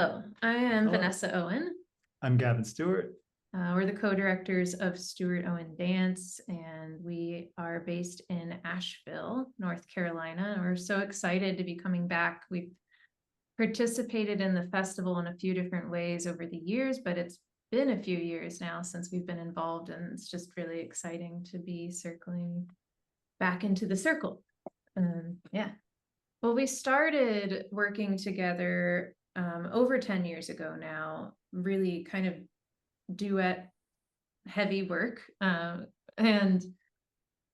Hello, I am Hello, Vanessa Owen. I'm Gavin Stewart. We're the co-directors of Stewart Owen Dance, and we are based in Asheville, North Carolina. And we're so excited to be coming back. We've participated in the festival in a few different ways over the years, but it's been a few years now since we've been involved, and it's just really exciting to be circling back into the circle. Yeah. Well, we started working together over 10 years ago now, really kind of duet heavy work. And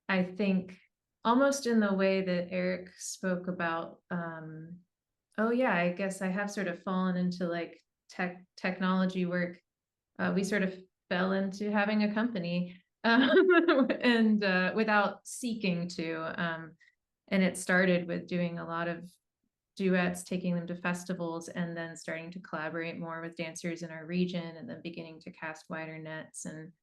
I think almost in the way that Eric spoke about, oh yeah, I guess I have sort of fallen into like technology work. We sort of fell into having a company and without seeking to. And it started with doing a lot of duets, taking them to festivals, and then starting to collaborate more with dancers in our region, and then beginning to cast wider nets. And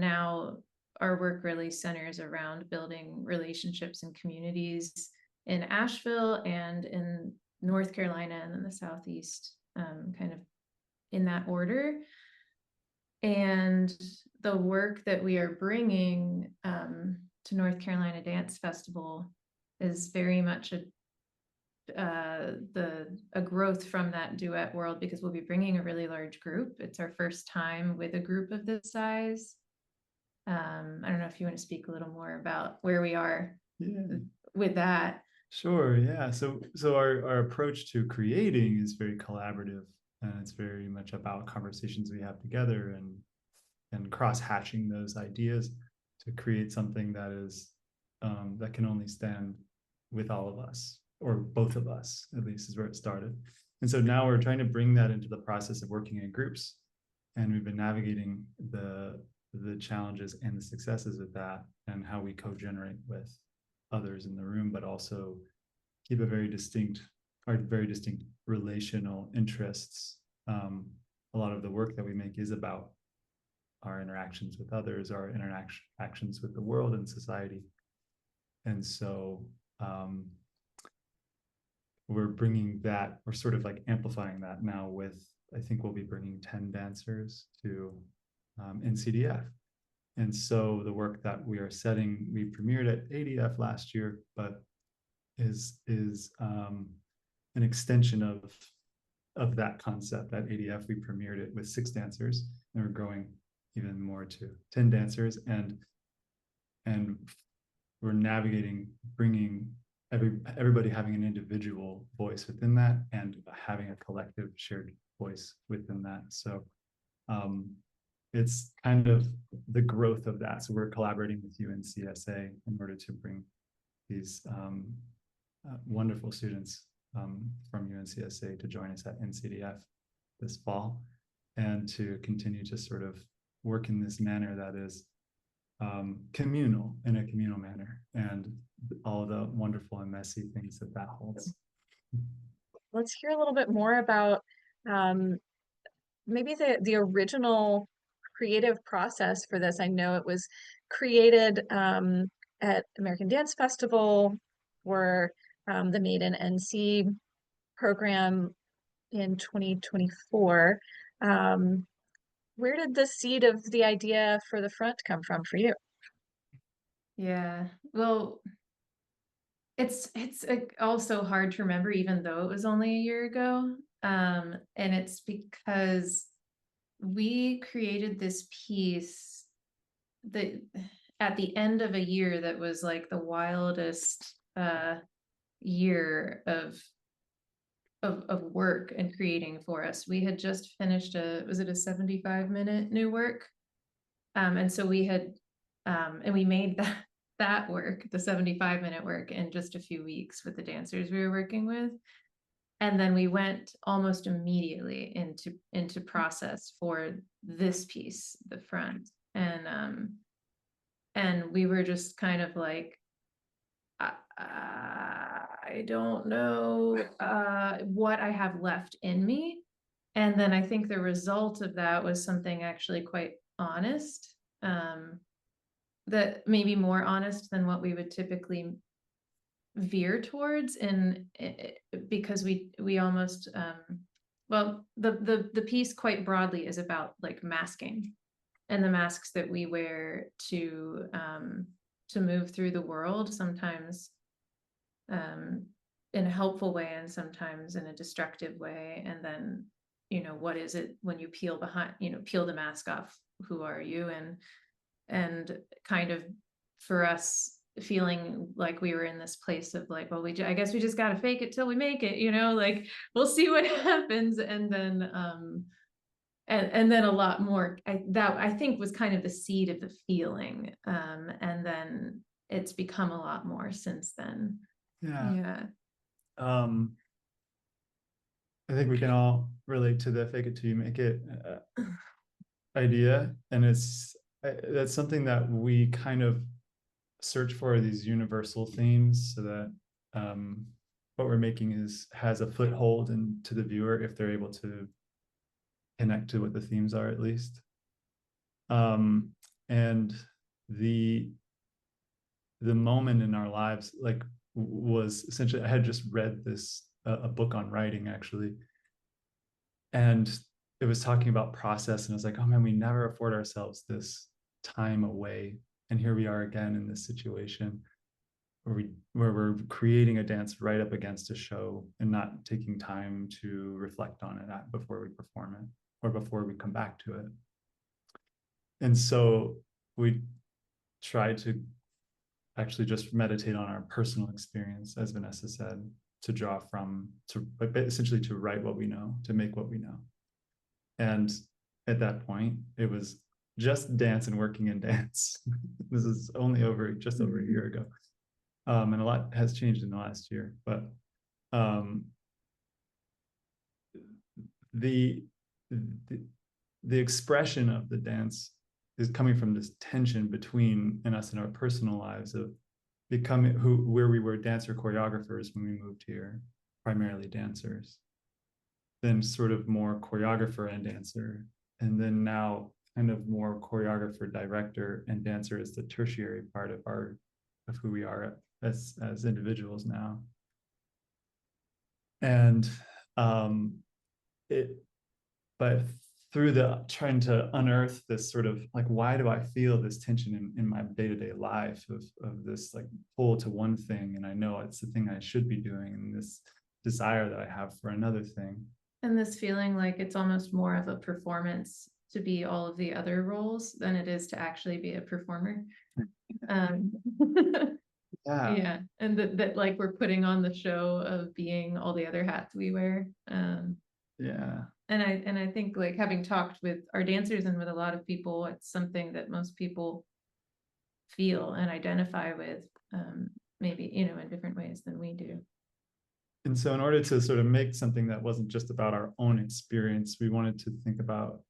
now our work really centers around building relationships and communities in Asheville and in North Carolina and in the Southeast, kind of in that order. And the work that we are bringing to North Carolina Dance Festival is very much a growth from that duet world, because we'll be bringing a really large group. It's our first time with a group of this size. I don't know if you want to speak a little more about where we are Yeah, with that. sure. Yeah. So our approach to creating is very collaborative, and it's very much about conversations we have together and cross-hatching those ideas to create something that is that can only stand with all of us, or both of us, at least is where it started. And so now we're trying to bring that into the process of working in groups, and we've been navigating the challenges and the successes of that, and how we co-generate with others in the room, but also keep a very distinct relational interests. A lot of the work that we make is about our interactions with others, our interactions with the world and society. And so we're sort of like amplifying that now with, I think we'll be bringing 10 dancers to NCDF. And so the work that we are setting, we premiered at ADF last year, but is an extension of that concept. At ADF, we premiered it with 6 dancers, and we're growing even more to 10 dancers, and we're navigating bringing everybody having an individual voice within that, and having a collective shared voice within that. So it's kind of the growth of that. So we're collaborating with UNCSA in order to bring these wonderful students from UNCSA to join us at NCDF this fall, and to continue to sort of work in this manner that is communal, in a communal manner, and all the wonderful and messy things that that holds. Let's hear a little bit more about maybe the original creative process for this. I know it was created at American Dance Festival for the Maiden NC program in 2024. Where did the seed of the idea for the front come from for you? Yeah, well, it's also hard to remember, even though it was only a year ago. And it's because we created this piece that at the end of a year that was like the wildest year of work and creating for us. We had just finished was it a 75-minute new work? And so we had and we made that work, the 75-minute work, in just a few weeks with the dancers we were working with. And then we went almost immediately into process for this piece, the front. And we were just kind of like, I don't know what I have left in me. And then I think the result of that was something actually quite honest, that maybe more honest than what we would typically veer towards, and because we almost Well, the piece quite broadly is about like masking and the masks that we wear to move through the world, sometimes in a helpful way and sometimes in a destructive way. And then, what is it when you peel the mask off? Who are you? And kind of for us feeling like we were in this place of like, well, I guess we just got to fake it till we make it, like we'll see what happens. And then, and then a lot more that I think was kind of the seed of the feeling. And then it's become a lot more since then. Yeah. I think we can all relate to the fake it till you make it idea. And that's something that we kind of search for, these universal themes, so that what we're making has a foothold into the viewer if they're able to connect to what the themes are, at least. And the moment in our lives, like, was essentially, I had just read this a book on writing, actually, and it was talking about process, and I was like, oh man, we never afford ourselves this time away, and here we are again in this situation where we're creating a dance right up against a show and not taking time to reflect on it before we perform it or before we come back to it. And so we try to actually just meditate on our personal experience, as Vanessa said, to draw from, essentially to write what we know, to make what we know. And at that point, it was just dance and working in dance. This is only just over a year ago. And a lot has changed in the last year, but the expression of the dance is coming from this tension between us in our personal lives of becoming where we were dancer choreographers when we moved here, primarily dancers, then sort of more choreographer and dancer, and then now kind of more choreographer, director, and dancer is the tertiary part of who we are as individuals now. And but through trying to unearth this sort of like, why do I feel this tension in my day-to-day life of this like pull to one thing, and I know it's the thing I should be doing, and this desire that I have for another thing. And this feeling like it's almost more of a performance to be all of the other roles than it is to actually be a performer. Yeah. And that like we're putting on the show of being all the other hats we wear. Yeah. And I think like having talked with our dancers and with a lot of people, it's something that most people feel and identify with, maybe, in different ways than we do. And so in order to sort of make something that wasn't just about our own experience, we wanted to think about,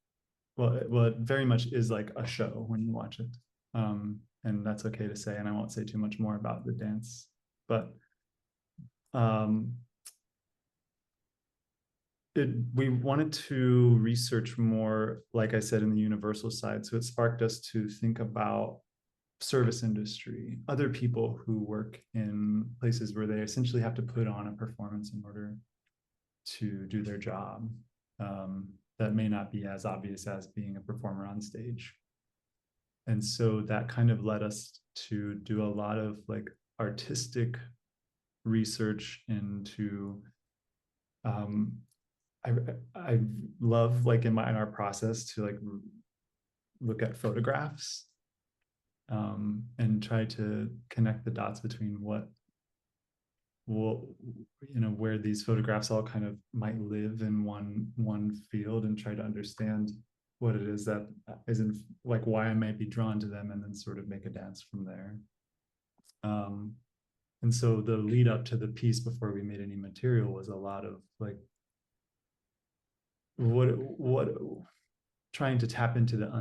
well, it very much is like a show when you watch it. And that's okay to say, and I won't say too much more about the dance, but we wanted to research more, like I said, in the universal side. So it sparked us to think about service industry, other people who work in places where they essentially have to put on a performance in order to do their job, that may not be as obvious as being a performer on stage. And so that kind of led us to do a lot of like artistic research into I love, like, in our process to like look at photographs and try to connect the dots between where these photographs all kind of might live in one field, and try to understand what it is that isn't, like, why I might be drawn to them, and then sort of make a dance from there. And so the lead up to the piece before we made any material was a lot of like what trying to tap into the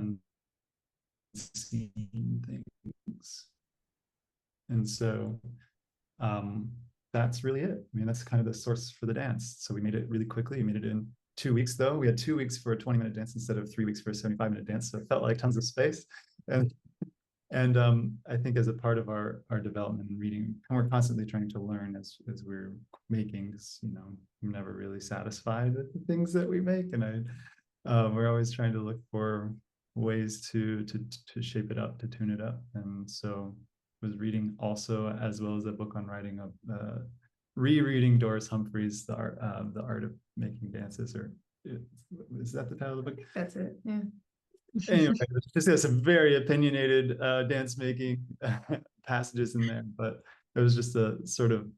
unseen things. And so that's really it. I mean, that's kind of the source for the dance. So we made it really quickly. We made it in 2 weeks, though. We had 2 weeks for a 20-minute dance instead of 3 weeks for a 75-minute dance. So it felt like tons of space. And And I think as a part of our development and reading, and we're constantly trying to learn as we're making this, you know, I'm never really satisfied with the things that we make. And we're always trying to look for ways to shape it up, to tune it up. And so was reading also, as well as a book on writing, of rereading Doris Humphrey's The Art of Making Dances, or is that the title of the book? That's it. Yeah. Anyway, just got some very opinionated dance making passages in there, but it was just a sort of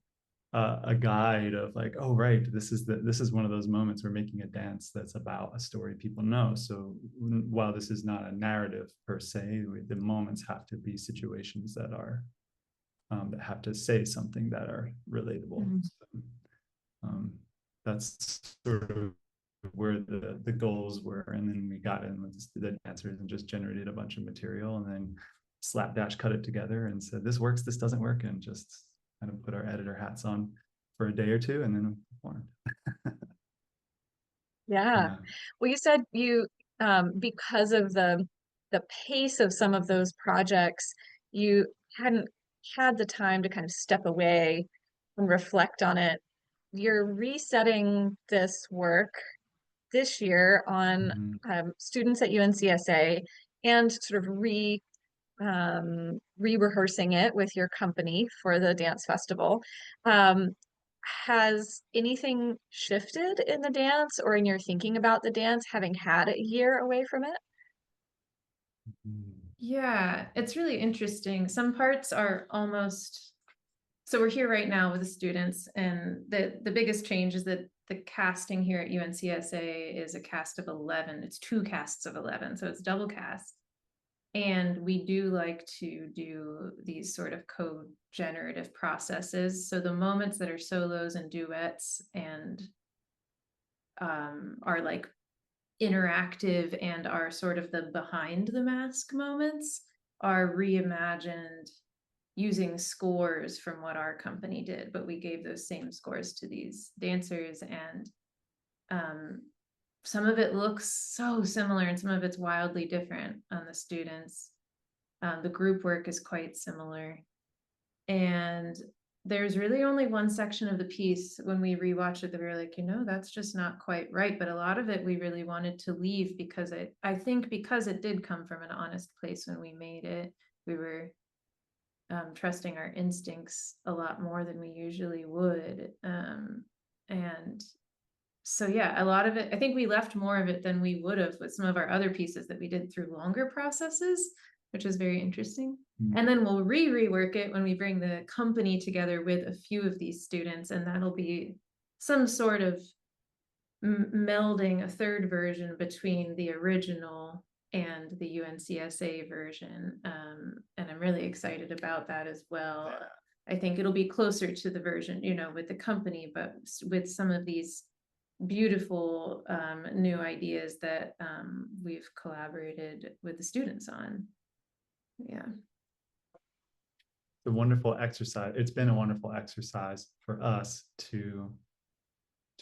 a guide of like, oh right, this is one of those moments we're making a dance that's about a story people know. So while this is not a narrative per se, the moments have to be situations that are that have to say something that are relatable. Mhm. So, that's sort of where the goals were, and then we got in with the dancers and just generated a bunch of material, and then slapdash cut it together and said, this works, this doesn't work, and just kind of put our editor hats on for a day or two, and then we performed. Yeah. Well, you said you, because of the pace of some of those projects, you hadn't had the time to kind of step away and reflect on it. You're resetting this work this year on Mhm. students at UNCSA, and sort of re-rehearsing it with your company for the dance festival. Has anything shifted in the dance or in your thinking about the dance, having had a year away from it? Yeah, it's really interesting. Some parts are almost, so we're here right now with the students, and the biggest change is that the casting here at UNCSA is a cast of 11. It's 2 casts of 11, so it's double cast. And we do like to do these sort of co-generative processes. So the moments that are solos and duets and are like interactive and are sort of the behind the mask moments are reimagined using scores from what our company did, but we gave those same scores to these dancers, and some of it looks so similar and some of it's wildly different on the students. The group work is quite similar, and there's really only one section of the piece when we rewatched it that we were like, you know, that's just not quite right. But a lot of it we really wanted to leave because I think because it did come from an honest place when we made it. We were trusting our instincts a lot more than we usually would. And so, yeah, a lot of it, I think we left more of it than we would have with some of our other pieces that we did through longer processes, which is very interesting. And then we'll rework it when we bring the company together with a few of these students, and that'll be some sort of melding a third version between the original and the UNCSA version. And I'm really excited about that as well. I think it'll be closer to the version, you know, with the company, but with some of these beautiful new ideas that we've collaborated with the students on. Yeah. The wonderful exercise. It's been a wonderful exercise for us to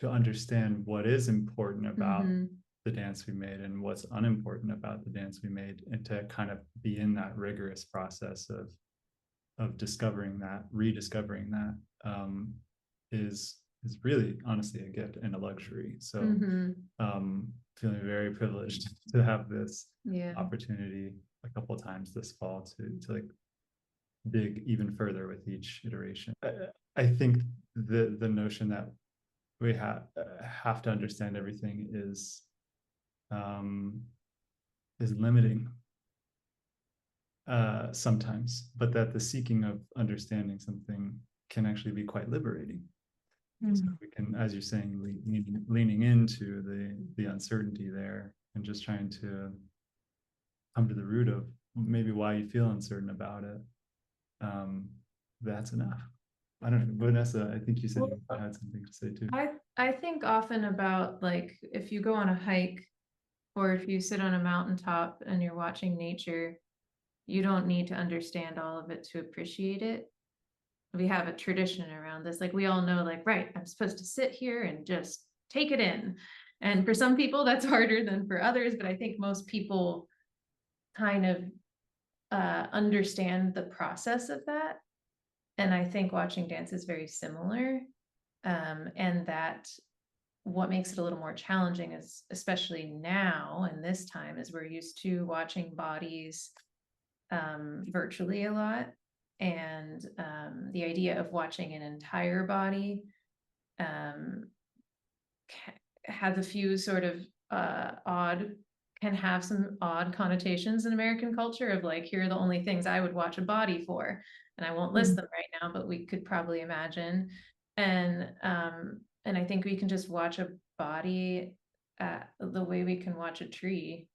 understand what is important about the dance we made and what's unimportant about the dance we made, and to kind of be in that rigorous process of discovering that, rediscovering that, is really honestly a gift and a luxury. So feeling very privileged to have this opportunity a couple of times this fall to like dig even further with each iteration. I think the notion that we have to understand everything is limiting sometimes, but that the seeking of understanding something can actually be quite liberating. So we can, as you're saying, leaning into the uncertainty there and just trying to come to the root of maybe why you feel uncertain about it. That's enough. I don't know, Vanessa, I think you said you had something to say too. I think often about, like, if you go on a hike or if you sit on a mountaintop and you're watching nature, you don't need to understand all of it to appreciate it. We have a tradition around this. Like, we all know, like, right, I'm supposed to sit here and just take it in. And for some people that's harder than for others, but I think most people kind of understand the process of that. And I think watching dance is very similar. And that what makes it a little more challenging is, especially now and this time, is we're used to watching bodies virtually a lot. And the idea of watching an entire body has a few sort of can have some odd connotations in American culture of like, here are the only things I would watch a body for. And I won't list them right now, but we could probably imagine. And I think we can just watch a body the way we can watch a tree.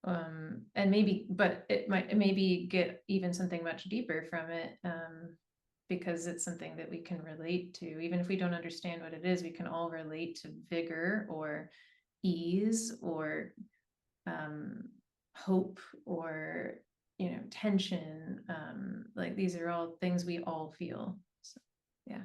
And maybe, but it might maybe get even something much deeper from it. Because it's something that we can relate to. Even if we don't understand what it is, we can all relate to vigor or ease or hope or, tension. Like these are all things we all feel. So, yeah.